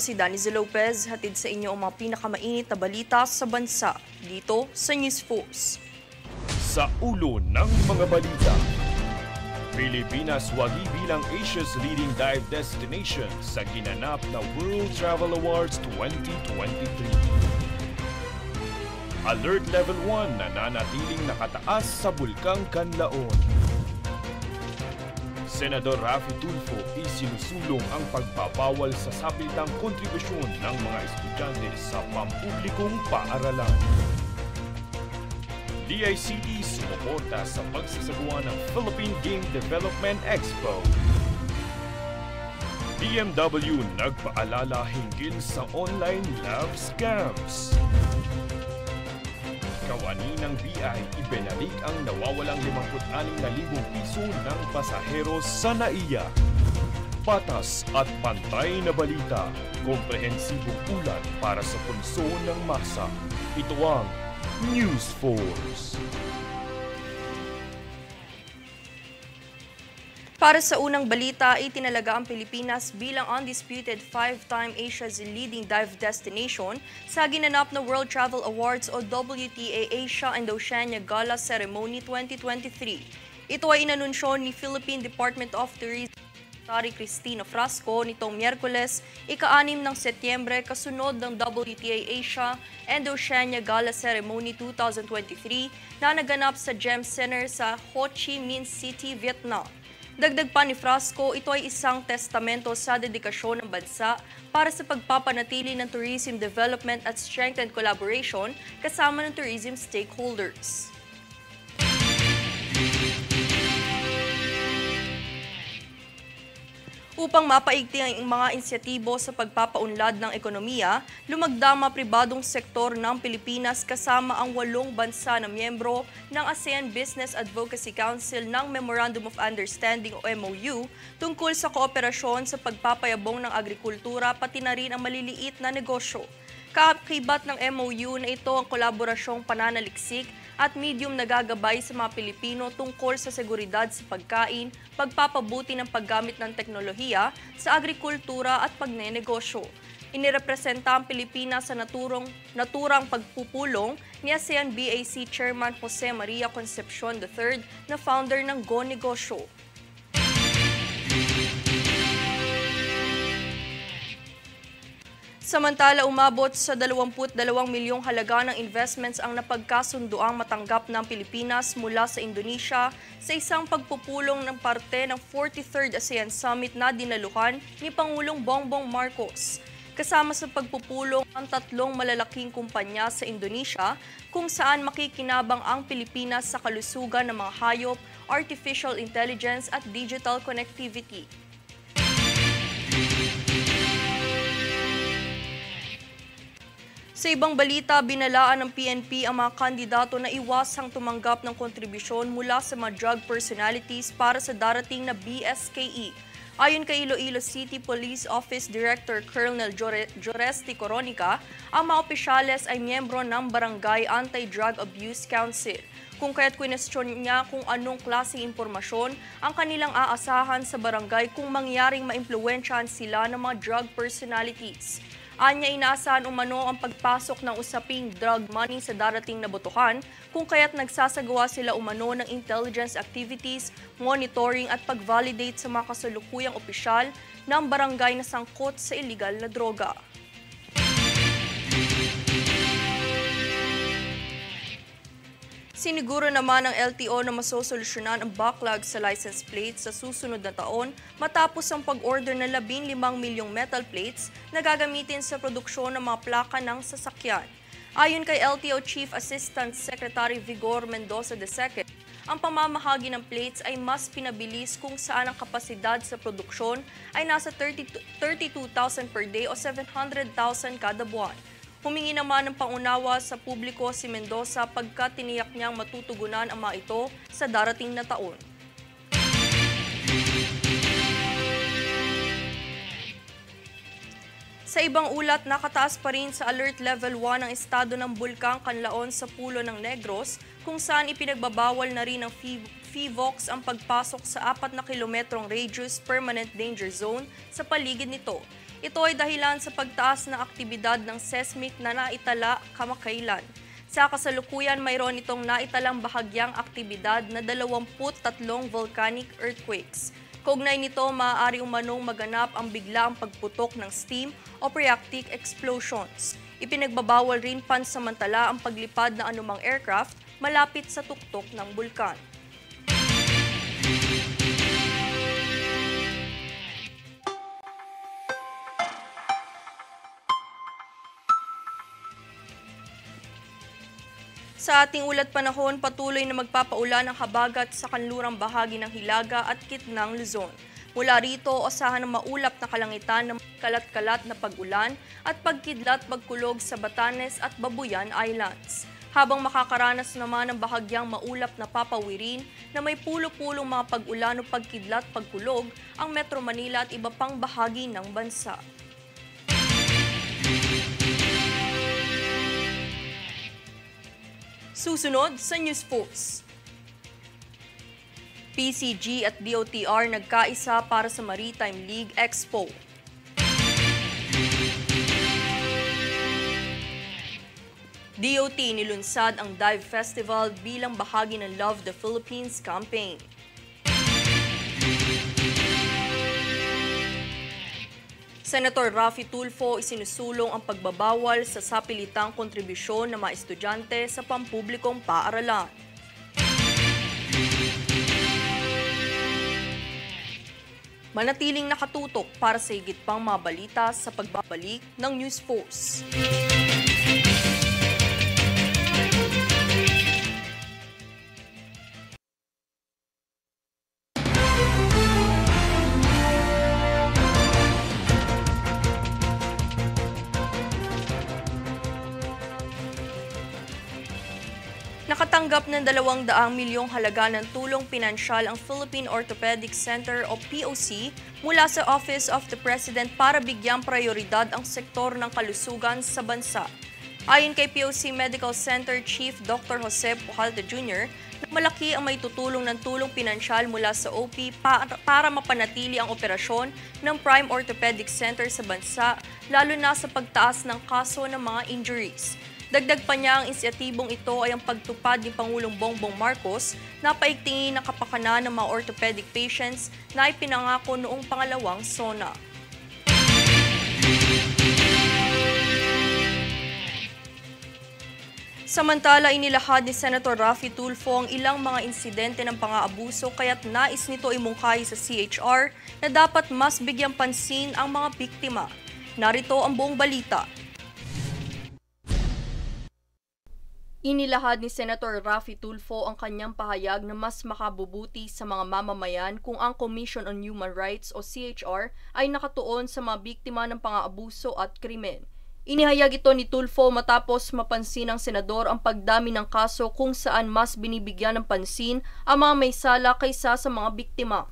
si Danizy Lopez, hatid sa inyo ang mga pinakamainit na balita sa bansa dito sa News Focus. Sa ulo ng mga balita, Pilipinas wagi bilang Asia's leading dive destination sa ginanap na World Travel Awards 2023. Alert Level 1 nananatiling nakataas sa Bulkang Canlaon. Senador Raffy Tulfo isinusulong ang pagbabawal sa sapilitang kontribusyon ng mga estudyante sa pampublikong paaralan. DICT sumuporta sa pagsasagawa ng Philippine Game Development Expo. BMW nagpaalala hinggil sa online love scams. Kawani ng BI ibinalik ang nawawalang 56,000 piso ng pasahero sa NAIA. Patas at pantay na balita, komprehensibong ulat para sa pulso ng masa. Ito ang News Force. Para sa unang balita, itinalaga ang Pilipinas bilang undisputed 5-time Asia's leading dive destination sa ginanap na World Travel Awards o WTA Asia and Oceania Gala Ceremony 2023. Ito ay inanunsyo ni Philippine Department of Tourism Secretary Cristina Frasco nitong Miyerkules, ika-6 ng Setyembre, kasunod ng WTA Asia and Oceania Gala Ceremony 2023 na naganap sa GEM Center sa Ho Chi Minh City, Vietnam. Dagdag pa ni Frasco, ito ay isang testamento sa dedikasyon ng bansa para sa pagpapanatili ng tourism development at strengthened collaboration kasama ng tourism stakeholders. Upang mapaigting ang mga inisyatibo sa pagpapaunlad ng ekonomiya, lumagdang mga pribadong sektor ng Pilipinas kasama ang 8 bansa na miyembro ng ASEAN Business Advocacy Council ng Memorandum of Understanding o MOU tungkol sa kooperasyon sa pagpapayabong ng agrikultura pati na rin ang maliliit na negosyo. Kaakibat ng MOU na ito ang kolaborasyong pananaliksik at medium na gagabay sa mga Pilipino tungkol sa seguridad sa pagkain, pagpapabuti ng paggamit ng teknolohiya sa agrikultura at pagnenegosyo. Inirepresenta ang Pilipinas sa naturang pagpupulong ni ASEAN BAC Chairman Jose Maria Concepcion III na founder ng Go Negosyo. Samantala, umabot sa 22 milyong halaga ng investments ang napagkasunduang matanggap ng Pilipinas mula sa Indonesia sa isang pagpupulong ng parte ng 43rd ASEAN Summit na dinaluhan ni Pangulong Bongbong Marcos. Kasama sa pagpupulong ang 3 malalaking kumpanya sa Indonesia kung saan makikinabang ang Pilipinas sa kalusugan ng mga hayop, artificial intelligence at digital connectivity. Sa ibang balita, binalaan ng PNP ang mga kandidato na iwasang tumanggap ng kontribusyon mula sa mga drug personalities para sa darating na BSKE. Ayon kay Iloilo City Police Office Director Colonel Joresti Coronica, ang mga opisyales ay miyembro ng Barangay Anti-Drug Abuse Council. Kung kaya't kwinestyon niya kung anong klaseng impormasyon ang kanilang aasahan sa barangay kung mangyaring maimpluwensyahan sila ng mga drug personalities. Anya, inaasahan umano ang pagpasok ng usaping drug money sa darating na botohan kung kaya't nagsasagawa sila umano ng intelligence activities, monitoring at pag-validate sa mga kasalukuyang opisyal ng barangay na sangkot sa iligal na droga. Siniguro naman ng LTO na masosolusyonan ang backlog sa license plates sa susunod na taon matapos ang pag-order ng 15 milyong metal plates na gagamitin sa produksyon ng mga plaka ng sasakyan. Ayon kay LTO Chief Assistant Secretary Vigor Mendoza II, ang pamamahagi ng plates ay mas pinabilis kung saan ang kapasidad sa produksyon ay nasa 32,000 per day o 700,000 kada buwan. Humingi naman ng pangunawa sa publiko si Mendoza pagkat tiniyak niyang matutugunan ang mga ito sa darating na taon. Sa ibang ulat, nakataas pa rin sa Alert Level 1 ang estado ng Bulkang Canlaon sa Pulo ng Negros kung saan ipinagbabawal na rin ng PHIVOLCS ang pagpasok sa 4 na kilometrong radius permanent danger zone sa paligid nito. Ito ay dahilan sa pagtaas ng aktibidad ng seismic na naitala kamakailan. Sa kasalukuyan, mayroon itong naitalang bahagyang aktibidad na 23 volcanic earthquakes. Kaugnay nito, maaari umanong maganap ang biglaang pagputok ng steam o phreatic explosions. Ipinagbabawal rin pansamantala ang paglipad ng anumang aircraft malapit sa tuktok ng bulkan. Sa ating ulat panahon, patuloy na magpapaulan ang habagat sa kanlurang bahagi ng Hilaga at Gitnang Luzon. Mula rito, asahan ng maulap na kalangitan ng kalat-kalat na pag-ulan at pagkidlat-pagkulog sa Batanes at Babuyan Islands. Habang makakaranas naman ng bahagyang maulap na papawirin na may pulo-pulong mga pag-ulan o pagkidlat-pagkulog ang Metro Manila at iba pang bahagi ng bansa. Susunod sa News Focus. PCG at DOTR nagkaisa para sa Maritime League Expo. DOT nilunsad ang Dive Festival bilang bahagi ng Love the Philippines campaign. Senator Raffy Tulfo isinusulong ang pagbabawal sa sapilitang kontribusyon ng mga estudyante sa pampublikong paaralan. Manatiling nakatutok para sa higit pang mga balita sa pagbabalik ng News Force. Nakatanggap ng 200 milyong halaga ng tulong pinansyal ang Philippine Orthopedic Center o POC mula sa Office of the President para bigyang prioridad ang sektor ng kalusugan sa bansa. Ayon kay POC Medical Center Chief Dr. Jose Pujalta Jr., malaki ang may tutulong ng tulong pinansyal mula sa OP para mapanatili ang operasyon ng Prime Orthopedic Center sa bansa, lalo na sa pagtaas ng kaso ng mga injuries. Dagdag pa niya, ang inisyatibong ito ay ang pagtupad ni Pangulong Bongbong Marcos na paigtingin ang kapakanan ng mga orthopedic patients na ipinangako noong pangalawang SONA. Samantala, inilahad ni Senator Raffy Tulfo ang ilang mga insidente ng pang-aabuso kaya't nais nito imungkahi sa CHR na dapat mas bigyang pansin ang mga biktima. Narito ang buong balita. Inilahad ni Senator Raffy Tulfo ang kanyang pahayag na mas makabubuti sa mga mamamayan kung ang Commission on Human Rights o CHR ay nakatuon sa mga biktima ng pang-aabuso at krimen. Inihayag ito ni Tulfo matapos mapansin ng senador ang pagdami ng kaso kung saan mas binibigyan ng pansin ang mga may sala kaysa sa mga biktima.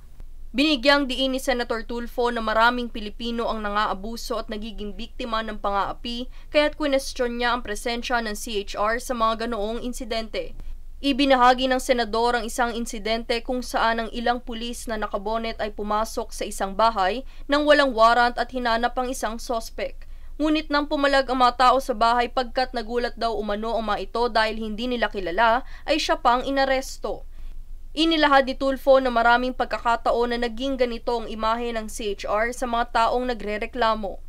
Binigyang diin ni Senator Tulfo na maraming Pilipino ang nangaabuso at nagiging biktima ng pang-aapi kaya't kwinestyon niya ang presensya ng CHR sa mga ganoong insidente. Ibinahagi ng senador ang isang insidente kung saan ang ilang pulis na nakabonet ay pumasok sa isang bahay nang walang warrant at hinanap ang isang sospek. Ngunit nang pumalag ang mga tao sa bahay pagkat nagulat daw umano ang mga ito dahil hindi nila kilala, ay siya pang inaresto. Inilahad ni Tulfo na maraming pagkakataon na naging ganito ang imahe ng CHR sa mga taong nagrereklamo.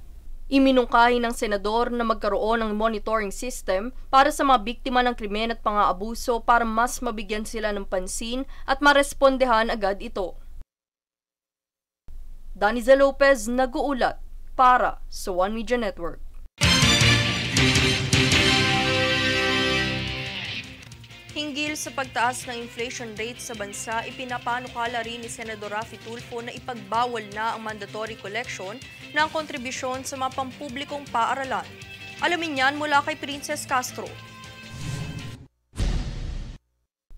Iminungkahi ng senador na magkaroon ng monitoring system para sa mga biktima ng krimen at pang-aabuso para mas mabigyan sila ng pansin at marespondehan agad ito. Daniza Lopez nag-uulat para sa One Media Network. Hinggil sa pagtaas ng inflation rate sa bansa, ipinapanukala rin ni Senador Raffy Tulfo na ipagbawal na ang mandatory collection ng kontribusyon sa mga pampublikong paaralan. Alamin yan mula kay Princess Castro.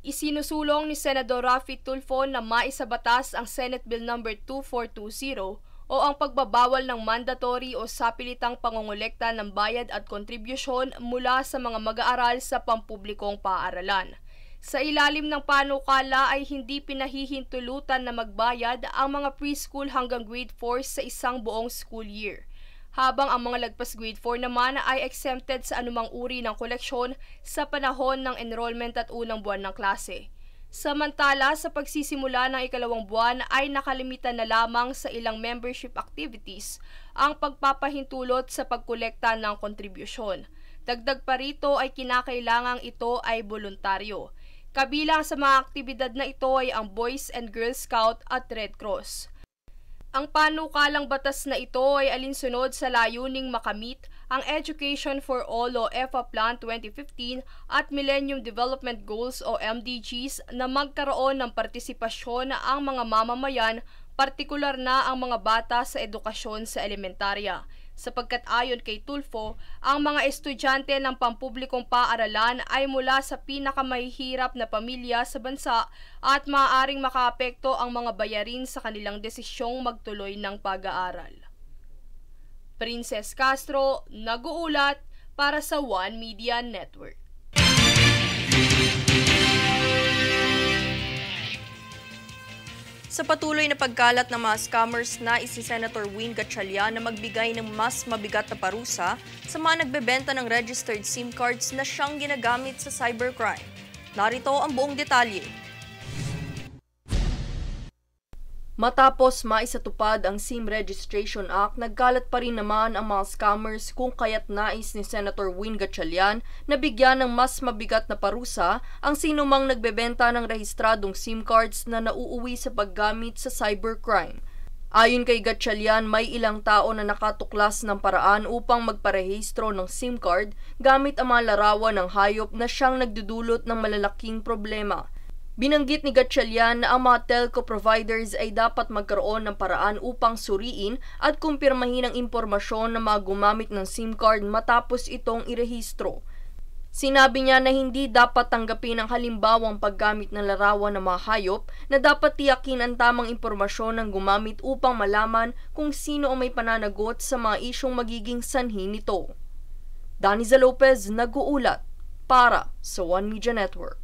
Isinusulong ni Senador Raffy Tulfo na maisabatas ang Senate Bill No. 2420 o ang pagbabawal ng mandatory o sapilitang pangongolekta ng bayad at kontribusyon mula sa mga mag-aaral sa pampublikong paaralan. Sa ilalim ng panukala ay hindi pinahihintulutan na magbayad ang mga preschool hanggang grade 4 sa isang buong school year. habang ang mga lagpas grade 4 naman ay exempted sa anumang uri ng koleksyon sa panahon ng enrollment at unang buwan ng klase. Samantala, sa pagsisimula ng ikalawang buwan ay nakalimitan na lamang sa ilang membership activities ang pagpapahintulot sa pagkolekta ng kontribusyon. Dagdag pa rito ay kinakailangang ito ay voluntaryo. Kabilang sa mga aktibidad na ito ay ang Boys and Girl Scout at Red Cross. Ang panukalang batas na ito ay alinsunod sa layuning makamit ang Education for All o EFA Plan 2015 at Millennium Development Goals o MDGs na magkaroon ng partisipasyon ang mga mamamayan, partikular na ang mga bata sa edukasyon sa elementarya. Sapagkat ayon kay Tulfo, ang mga estudyante ng pampublikong paaralan ay mula sa pinakamahihirap na pamilya sa bansa at maaaring makaapekto ang mga bayarin sa kanilang desisyong magtuloy ng pag-aaral. Princess Castro, nag-uulat para sa One Media Network. Sa patuloy na pagkalat ng mga scammers, nais si Senator Win Gatchalian na magbigay ng mas mabigat na parusa sa mga nagbebenta ng registered SIM cards na siyang ginagamit sa cybercrime. Narito ang buong detalye. Matapos maisatupad ang SIM Registration Act, nagkalat pa rin naman ang mga scammers kung kaya't nais ni Senator Win Gatchalian na bigyan ng mas mabigat na parusa ang sinumang nagbebenta ng rehistradong SIM cards na nauuwi sa paggamit sa cybercrime. Ayon kay Gatchalian, may ilang tao na nakatuklas ng paraan upang magparehistro ng SIM card gamit ang mga larawan ng hayop na siyang nagdudulot ng malalaking problema. Binanggit ni Gatchalian na ang mga telco providers ay dapat magkaroon ng paraan upang suriin at kumpirmahin ang impormasyon ng mga gumamit ng SIM card matapos itong irehistro. Sinabi niya na hindi dapat tanggapin ang halimbawang paggamit ng larawan ng mga hayop, na dapat tiyakin ang tamang impormasyon ng gumamit upang malaman kung sino ang may pananagot sa mga isyong magiging sanhi nito. Daniza Lopez, nag-uulat para sa One Media Network.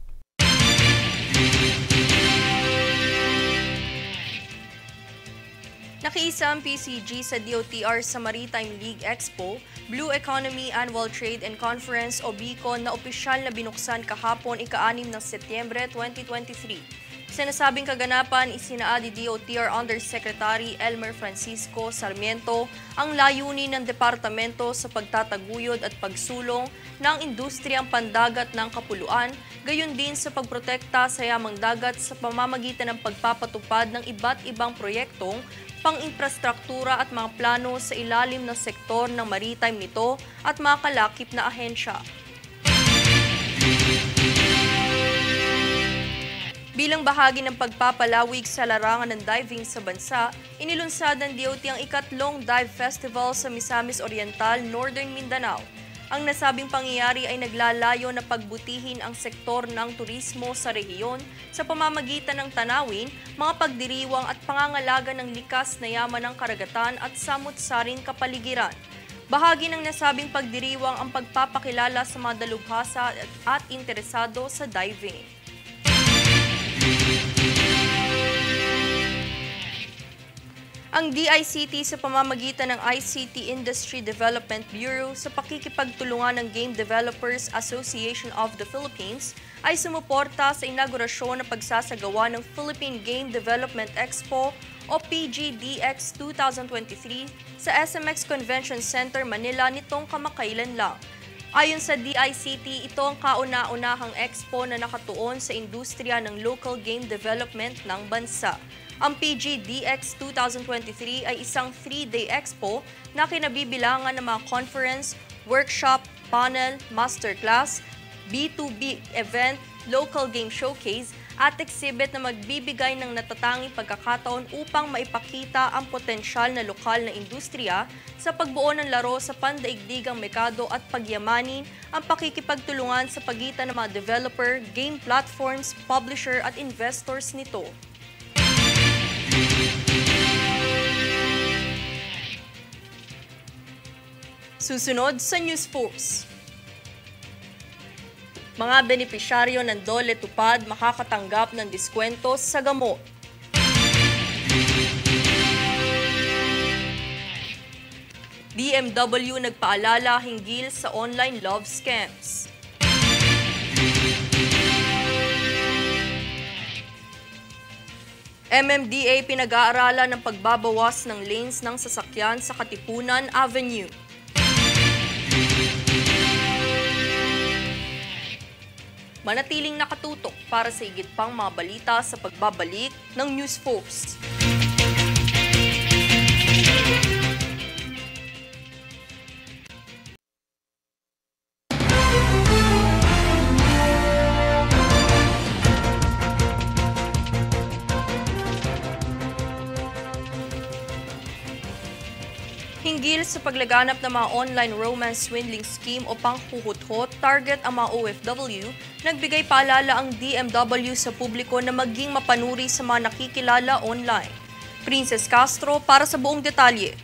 Nakiisa ang PCG sa DOTR sa Maritime League Expo, Blue Economy Annual Trade and Conference o BICON na opisyal na binuksan kahapon ika-6 ng Setyembre 2023. Sa nasabing kaganapan, isinaad ni DOTR Undersecretary Elmer Francisco Sarmiento ang layunin ng departamento sa pagtataguyod at pagsulong ng industriyang pandagat ng kapuluan, gayon din sa pagprotekta sa yamang dagat sa pamamagitan ng pagpapatupad ng iba't ibang proyektong pang-infrastruktura at mga plano sa ilalim ng sektor ng maritime nito at mga kalakip na ahensya. Bilang bahagi ng pagpapalawig sa larangan ng diving sa bansa, inilunsad ng DOT ang ikatlong dive festival sa Misamis Oriental, Northern Mindanao. Ang nasabing pangyayari ay naglalayo na pagbutihin ang sektor ng turismo sa rehiyon sa pamamagitan ng tanawin, mga pagdiriwang at pangangalaga ng likas na yaman ng karagatan at samut-saring kapaligiran. Bahagi ng nasabing pagdiriwang ang pagpapakilala sa mga dalubhasa at interesado sa diving. Ang DICT sa pamamagitan ng ICT Industry Development Bureau sa pakikipagtulungan ng Game Developers Association of the Philippines ay sumuporta sa inaugurasyon ng pagsasagawa ng Philippine Game Development Expo o PGDX 2023 sa SMX Convention Center, Manila nitong kamakailan lang. Ayon sa DICT, ito ang kauna-unahang expo na nakatuon sa industriya ng local game development ng bansa. Ang PGDX 2023 ay isang 3-day expo na kinabibilangan ng mga conference, workshop, panel, masterclass, B2B event, local game showcase at exhibit na magbibigay ng natatanging pagkakataon upang maipakita ang potensyal na lokal na industriya sa pagbuo ng laro sa pandaigdigang merkado at pagyamanin ang pakikipagtulungan sa pagitan ng mga developer, game platforms, publisher at investors nito. Susunod sa News Force. Mga benepisyaryo ng DOLE Tupad makakatanggap ng diskwento sa gamot. DMW nagpaalala hinggil sa online love scams. MMDA pinag-aaralan ng pagbabawas ng lanes ng sasakyan sa Katipunan Avenue. Manatiling nakatutok para sa higit pang mga balita sa pagbabalik ng News Post. Hinggil sa paglaganap ng mga online romance swindling scheme o panghuhuthot, target ang mga OFW, nagbigay paalala ang DMW sa publiko na maging mapanuri sa mga nakikilala online. Princess Castro para sa buong detalye.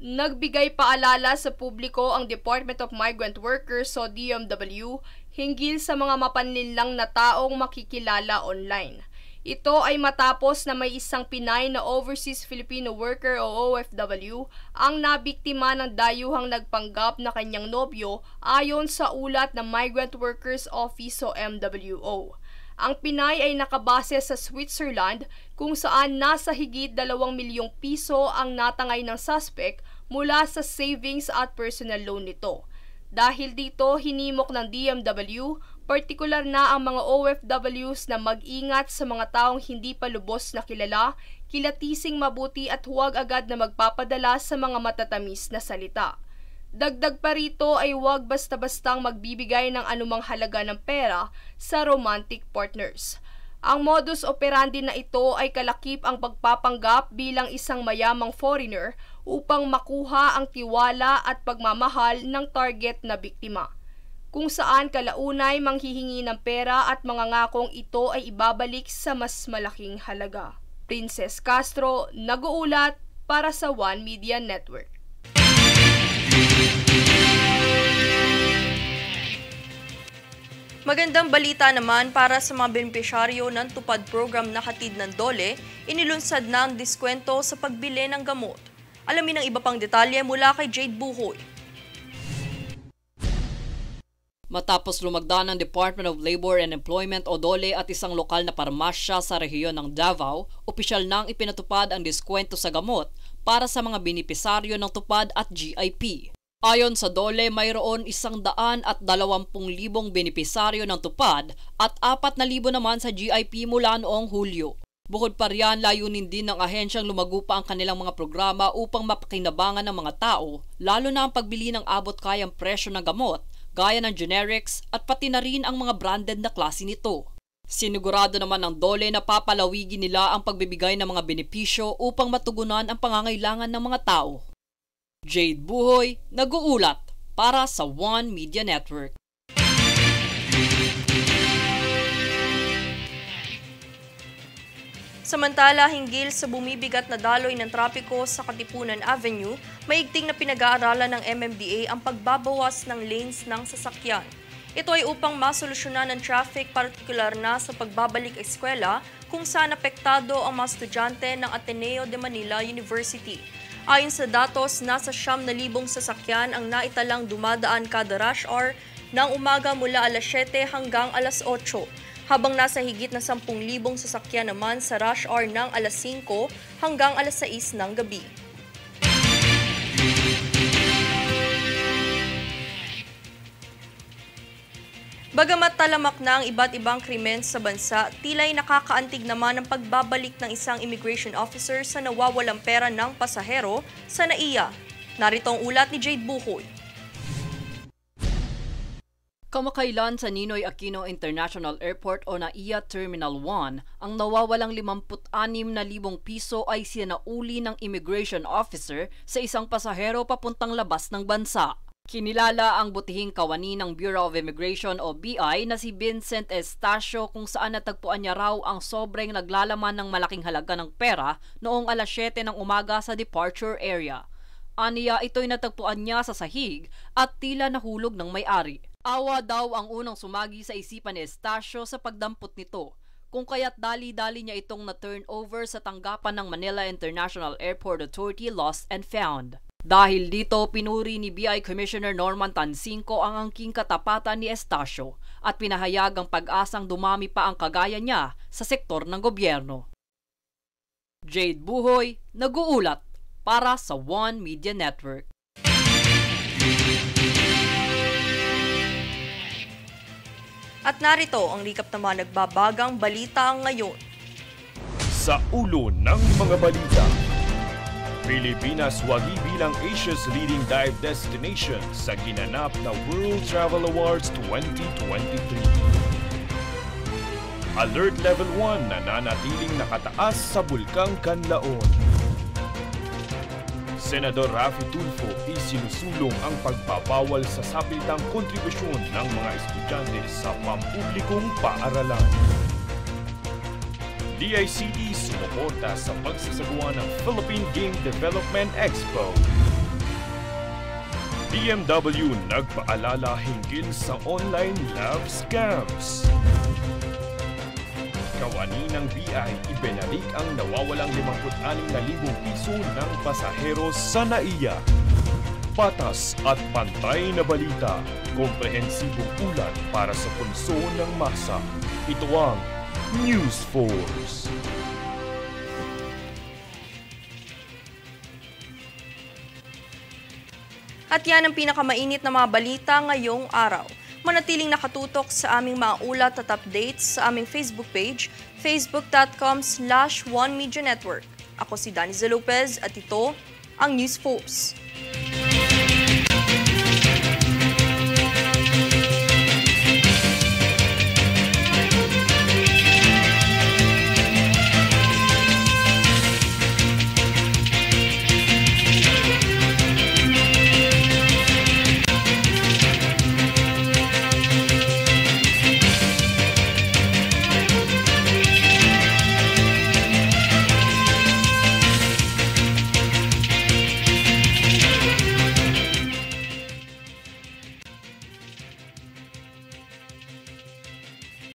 Nagbigay paalala sa publiko ang Department of Migrant Workers o DMW hinggil sa mga mapanlinlang na taong makikilala online. Ito ay matapos na may isang Pinay na Overseas Filipino Worker o OFW ang nabiktima ng dayuhang nagpanggap na kanyang nobyo ayon sa ulat ng Migrant Workers Office o MWO. Ang Pinay ay nakabase sa Switzerland kung saan nasa higit 2 milyong piso ang natangay ng suspect mula sa savings at personal loan nito. Dahil dito, hinimok ng DMW, partikular na ang mga OFWs na mag-ingat sa mga taong hindi pa lubos na kilala, kilatising mabuti at huwag agad na magpapadala sa mga matatamis na salita. Dagdag pa rito ay huwag basta-bastang magbibigay ng anumang halaga ng pera sa romantic partners. Ang modus operandi na ito ay kalakip ang pagpapanggap bilang isang mayamang foreigner upang makuha ang tiwala at pagmamahal ng target na biktima, kung saan kalaunay manghihingi ng pera at mangangakong ito ay ibabalik sa mas malaking halaga. Princess Castro, nag-uulat para sa One Media Network. Magandang balita naman para sa mga benepisyaryo ng Tupad program na hatid ng DOLE, inilunsad na ang diskwento sa pagbili ng gamot. Alamin ang iba pang detalye mula kay Jade Buhoy. Matapos lumagda ng Department of Labor and Employment o DOLE at isang lokal na parmasya sa rehiyon ng Davao, opisyal nang ipinatupad ang diskwento sa gamot para sa mga benepisaryo ng Tupad at GIP. Ayon sa DOLE, mayroon 120,000 benepisaryo ng Tupad at 4,000 naman sa GIP mula noong Hulyo. Bukod pa riyan, layunin din ng ahensyang lumago pa ang kanilang mga programa upang mapakinabangan ng mga tao, lalo na ang pagbili ng abot-kayang presyo ng gamot, gaya ng generics at pati na rin ang mga branded na klase nito. Sinigurado naman ng DOLE na papalawigin nila ang pagbibigay ng mga benepisyo upang matugunan ang pangangailangan ng mga tao. Jade Buhoy, nag-uulat para sa One Media Network. Samantala, hinggil sa bumibigat na daloy ng trapiko sa Katipunan Avenue, maigting na pinag-aaralan ng MMDA ang pagbabawas ng lanes ng sasakyan. Ito ay upang masolusyonan ng traffic, partikular na sa pagbabalik eskwela kung saan apektado ang mga estudyante ng Ateneo de Manila University. Ayon sa datos, nasa 9,000 sasakyan ang naitalang dumadaan kada rush hour ng umaga mula alas 7 hanggang alas 8, habang nasa higit na 10,000 sasakyan naman sa rush hour ng alas 5 hanggang alas 6 ng gabi. Bagamat talamak na ang iba't ibang krimen sa bansa, tila'y nakakaantig naman ang pagbabalik ng isang immigration officer sa nawawalang pera ng pasahero sa NAIA. Narito ang ulat ni Jade Buhoy. Kamakailan sa Ninoy Aquino International Airport o NAIA Terminal 1, ang nawawalang 56,000 piso ay sinauli ng immigration officer sa isang pasahero papuntang labas ng bansa. Kinilala ang butihing kawani ng Bureau of Immigration o BI na si Vincent Estacio kung saan natagpuan niya raw ang sobrang naglalaman ng malaking halaga ng pera noong alas 7 ng umaga sa departure area. Aniya, ito'y natagpuan niya sa sahig at tila nahulog ng may-ari. Awa daw ang unang sumagi sa isipan ni Estacio sa pagdampot nito. kung kaya't dali-dali niya itong na-turn over sa tanggapan ng Manila International Airport Authority Lost and Found. Dahil dito, pinuri ni BI Commissioner Norman Tansinco ang angking katapatan ni Estacio at pinahayag ang pag-asang dumami pa ang kagaya niya sa sektor ng gobyerno. Jade Buhoy, nag-uulat para sa One Media Network. At narito ang recap ng mga nagbabagang balita ngayon. Sa ulo ng mga balita, Pilipinas wagi bilang Asia's leading dive destination sa ginanap na World Travel Awards 2023. Alert Level 1 na nanatiling nakataas sa Bulkang Canlaon. Senador Raffy Tulfo isinusulong ang pagbabawal sa sapilitang kontribusyon ng mga estudyante sa pampublikong paaralan. DICT sumuporta sa pagsasagawa ng Philippine Game Development Expo. BMW nagpaalala hinggil sa online love scams. Kawani ng BI ibinalik ang nawawalang 56,000 piso ng pasahero sa NAIA. Patas at pantay na balita, komprehensibong ulat para sa punso ng masa. Ito ang News Force. At yan ang pinakamainit na mga balita ngayong araw. Manatiling nakatutok sa aming mga ulat at updates sa aming Facebook page, facebook.com/OneMediaNetwork. Ako si Daniza Lopez at ito ang News Force.